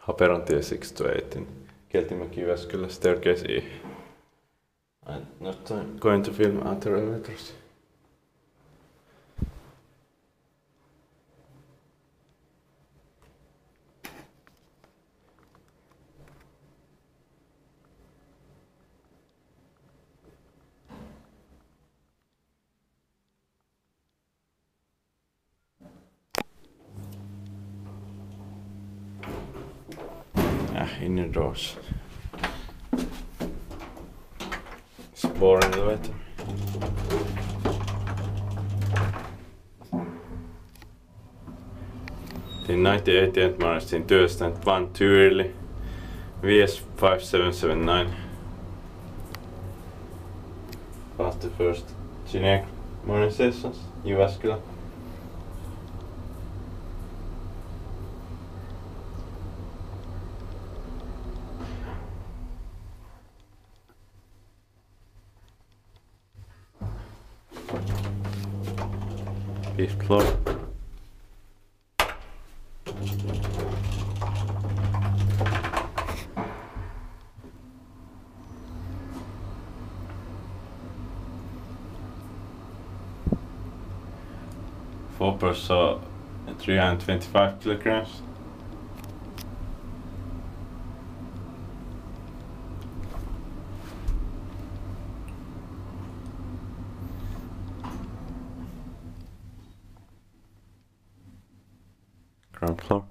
Haperontie 6 to 8 in Keltinmäki, Jyväskylä, staircase E. I'm not going to film outer elevators. Inner doors. It's a boring elevator. In 98 Modernized työstänyt one too early. VS5779. Past the first generic modernizations, Jyväskylä. Fifth floor. Four person 325 kilograms. Ground floor.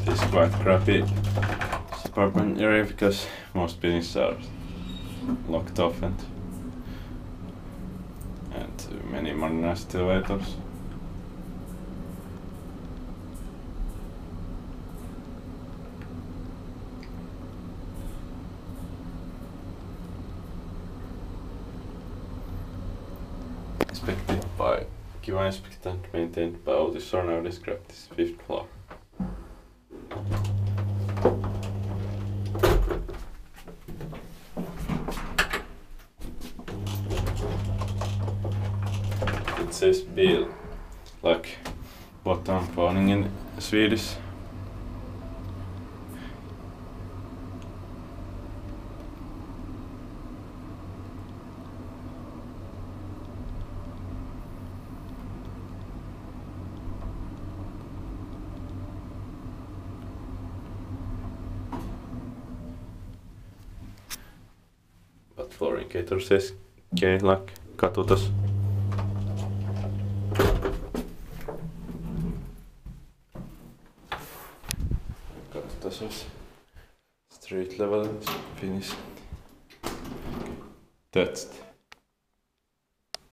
This is quite crappy apartment area because most buildings are locked off and many modernized elevators. Inspected and maintained by all the now described this fifth floor. It says bill, like bottom warning in Swedish. Floor indicator says K like katutas. Katutas is street level Finnish. Touched.